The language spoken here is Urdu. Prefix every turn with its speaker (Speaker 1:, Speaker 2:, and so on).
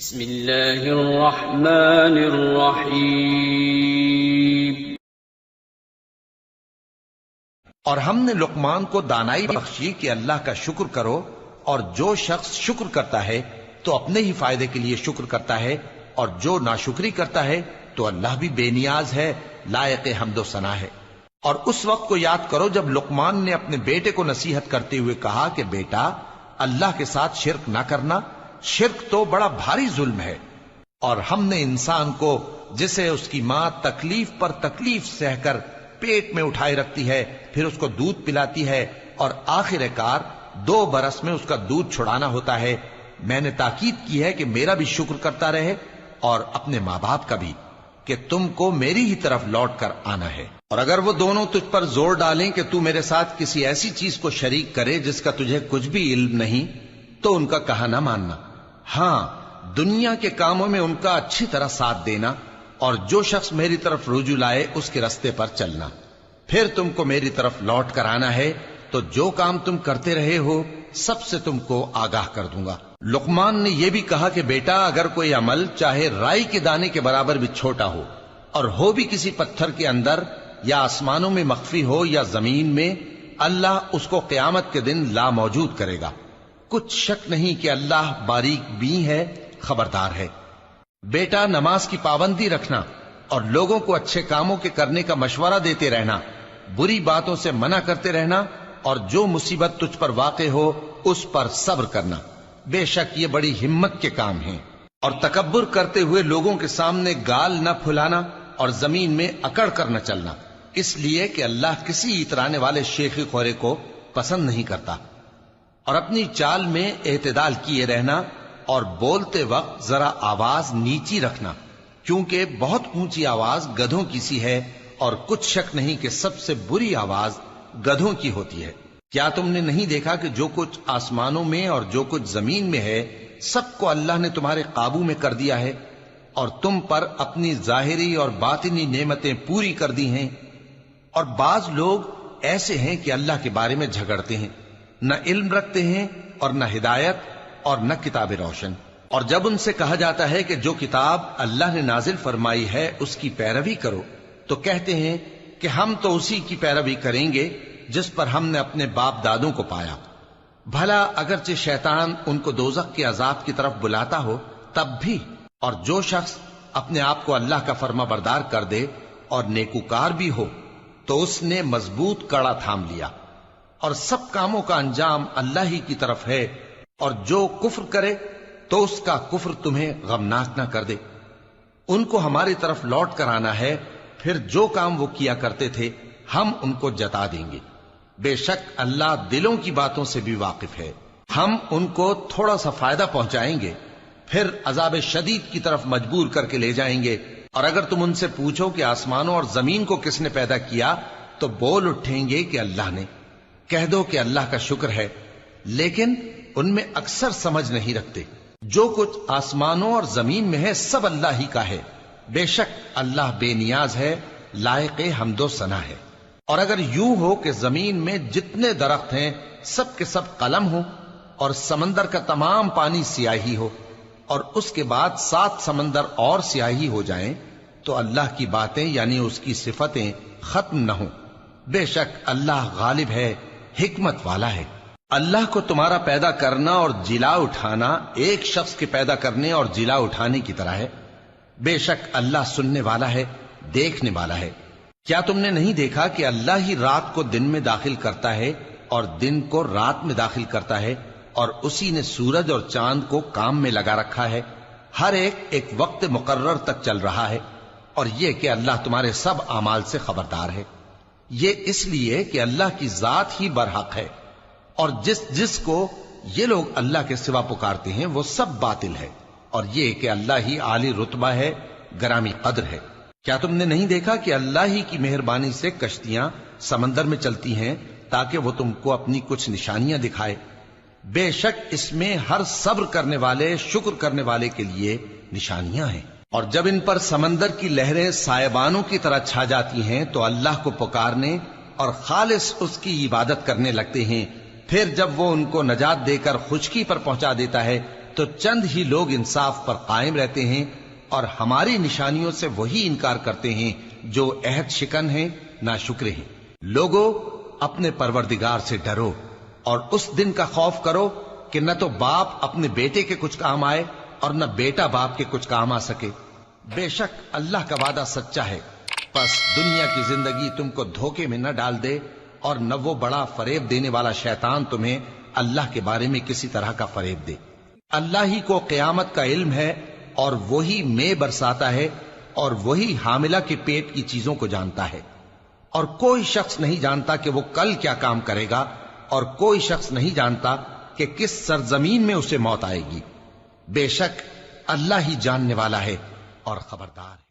Speaker 1: بسم اللہ الرحمن الرحیم۔
Speaker 2: اور ہم نے لقمان کو دانائی بخشی کہ اللہ کا شکر کرو، اور جو شخص شکر کرتا ہے تو اپنے ہی فائدے کے لیے شکر کرتا ہے، اور جو ناشکری کرتا ہے تو اللہ بھی بے نیاز ہے، لائق حمد و ثنا ہے۔ اور اس وقت کو یاد کرو جب لقمان نے اپنے بیٹے کو نصیحت کرتے ہوئے کہا کہ بیٹا، اللہ کے ساتھ شرک نہ کرنا، شرک تو بڑا بھاری ظلم ہے۔ اور ہم نے انسان کو، جسے اس کی ماں تکلیف پر تکلیف سہ کر پیٹ میں اٹھائے رکھتی ہے، پھر اس کو دودھ پلاتی ہے، اور آخر کار 2 برس میں اس کا دودھ چھڑانا ہوتا ہے، میں نے تاکید کی ہے کہ میرا بھی شکر کرتا رہے اور اپنے ماں باپ کا بھی، کہ تم کو میری ہی طرف لوٹ کر آنا ہے۔ اور اگر وہ دونوں تجھ پر زور ڈالیں کہ تو میرے ساتھ کسی ایسی چیز کو شریک کرے جس کا تجھے کچھ بھی علم نہیں، تو ان کا کہا نہ ماننا، ہاں دنیا کے کاموں میں ان کا اچھی طرح ساتھ دینا، اور جو شخص میری طرف رجوع لائے اس کے رستے پر چلنا، پھر تم کو میری طرف لوٹ کر آنا ہے، تو جو کام تم کرتے رہے ہو سب سے تم کو آگاہ کر دوں گا۔ لقمان نے یہ بھی کہا کہ بیٹا، اگر کوئی عمل چاہے رائی کے دانے کے برابر بھی چھوٹا ہو، اور ہو بھی کسی پتھر کے اندر یا آسمانوں میں مخفی ہو یا زمین میں، اللہ اس کو قیامت کے دن لا موجود کرے گا۔ کچھ شک نہیں کہ اللہ باریک بین ہے، خبردار ہے۔ بیٹا، نماز کی پابندی رکھنا، اور لوگوں کو اچھے کاموں کے کرنے کا مشورہ دیتے رہنا، بری باتوں سے منع کرتے رہنا، اور جو مصیبت تجھ پر واقع ہو اس پر صبر کرنا، بے شک یہ بڑی ہمت کے کام ہیں۔ اور تکبر کرتے ہوئے لوگوں کے سامنے گال نہ پھلانا، اور زمین میں اکڑ کر نہ چلنا، اس لیے کہ اللہ کسی اترانے والے شیخی خورے کو پسند نہیں کرتا۔ اور اپنی چال میں اعتدال کیے رہنا، اور بولتے وقت ذرا آواز نیچی رکھنا، کیونکہ بہت اونچی آواز گدھوں کی سی ہے، اور کچھ شک نہیں کہ سب سے بری آواز گدھوں کی ہوتی ہے۔ کیا تم نے نہیں دیکھا کہ جو کچھ آسمانوں میں اور جو کچھ زمین میں ہے سب کو اللہ نے تمہارے قابو میں کر دیا ہے، اور تم پر اپنی ظاہری اور باطنی نعمتیں پوری کر دی ہیں۔ اور بعض لوگ ایسے ہیں کہ اللہ کے بارے میں جھگڑتے ہیں، نہ علم رکھتے ہیں اور نہ ہدایت اور نہ کتاب روشن۔ اور جب ان سے کہا جاتا ہے کہ جو کتاب اللہ نے نازل فرمائی ہے اس کی پیروی کرو، تو کہتے ہیں کہ ہم تو اسی کی پیروی کریں گے جس پر ہم نے اپنے باپ دادوں کو پایا۔ بھلا اگرچہ شیطان ان کو دوزخ کے عذاب کی طرف بلاتا ہو تب بھی۔ اور جو شخص اپنے آپ کو اللہ کا فرما بردار کر دے اور نیکوکار بھی ہو تو اس نے مضبوط کڑا تھام لیا، اور سب کاموں کا انجام اللہ ہی کی طرف ہے۔ اور جو کفر کرے تو اس کا کفر تمہیں غمناک نہ کر دے۔ ان کو ہماری طرف لوٹ کر آنا ہے، پھر جو کام وہ کیا کرتے تھے ہم ان کو جتا دیں گے۔ بے شک اللہ دلوں کی باتوں سے بھی واقف ہے۔ ہم ان کو تھوڑا سا فائدہ پہنچائیں گے، پھر عذاب شدید کی طرف مجبور کر کے لے جائیں گے۔ اور اگر تم ان سے پوچھو کہ آسمانوں اور زمین کو کس نے پیدا کیا، تو بول اٹھیں گے کہ اللہ نے۔ کہہ دو کہ اللہ کا شکر ہے، لیکن ان میں اکثر سمجھ نہیں رکھتے۔ جو کچھ آسمانوں اور زمین میں ہے سب اللہ ہی کا ہے، بے شک اللہ بے نیاز ہے، لائق حمد و ثنا ہے۔ اور اگر یوں ہو کہ زمین میں جتنے درخت ہیں سب کے سب قلم ہو، اور سمندر کا تمام پانی سیاہی ہو، اور اس کے بعد 7 سمندر اور سیاہی ہو جائیں، تو اللہ کی باتیں یعنی اس کی صفتیں ختم نہ ہوں۔ بے شک اللہ غالب ہے، حکمت والا ہے۔ اللہ کو تمہارا پیدا کرنا اور جلا اٹھانا ایک شخص کے پیدا کرنے اور جلا اٹھانے کی طرح ہے۔ بے شک اللہ سننے والا ہے، دیکھنے والا ہے۔ کیا تم نے نہیں دیکھا کہ اللہ ہی رات کو دن میں داخل کرتا ہے اور دن کو رات میں داخل کرتا ہے، اور اسی نے سورج اور چاند کو کام میں لگا رکھا ہے، ہر ایک وقت مقرر تک چل رہا ہے۔ اور یہ کہ اللہ تمہارے سب اعمال سے خبردار ہے۔ یہ اس لیے کہ اللہ کی ذات ہی برحق ہے، اور جس کو یہ لوگ اللہ کے سوا پکارتے ہیں وہ سب باطل ہے۔ اور یہ کہ اللہ ہی عالی رتبہ ہے، گرامی قدر ہے۔ کیا تم نے نہیں دیکھا کہ اللہ ہی کی مہربانی سے کشتیاں سمندر میں چلتی ہیں تاکہ وہ تم کو اپنی کچھ نشانیاں دکھائے؟ بے شک اس میں ہر صبر کرنے والے، شکر کرنے والے کے لیے نشانیاں ہیں۔ اور جب ان پر سمندر کی لہریں سائبانوں کی طرح چھا جاتی ہیں تو اللہ کو پکارنے اور خالص اس کی عبادت کرنے لگتے ہیں، پھر جب وہ ان کو نجات دے کر خشکی پر پہنچا دیتا ہے تو چند ہی لوگ انصاف پر قائم رہتے ہیں اور ہماری نشانیوں سے وہی انکار کرتے ہیں جو عہد شکن ہیں، ناشکرے ہیں۔ لوگو، اپنے پروردگار سے ڈرو اور اس دن کا خوف کرو کہ نہ تو باپ اپنے بیٹے کے کچھ کام آئے اور نہ بیٹا باپ کے کچھ کام آ سکے۔ بے شک اللہ کا وعدہ سچا ہے، پس دنیا کی زندگی تم کو دھوکے میں نہ ڈال دے اور نہ وہ بڑا فریب دینے والا شیطان تمہیں اللہ کے بارے میں کسی طرح کا فریب دے۔ اللہ ہی کو قیامت کا علم ہے اور وہی میں برساتا ہے اور وہی حاملہ کے پیٹ کی چیزوں کو جانتا ہے، اور کوئی شخص نہیں جانتا کہ وہ کل کیا کام کرے گا، اور کوئی شخص نہیں جانتا کہ کس سرزمین میں اسے موت آئے گی۔ بے شک اللہ ہی جاننے والا ہے اور خبردار ہے۔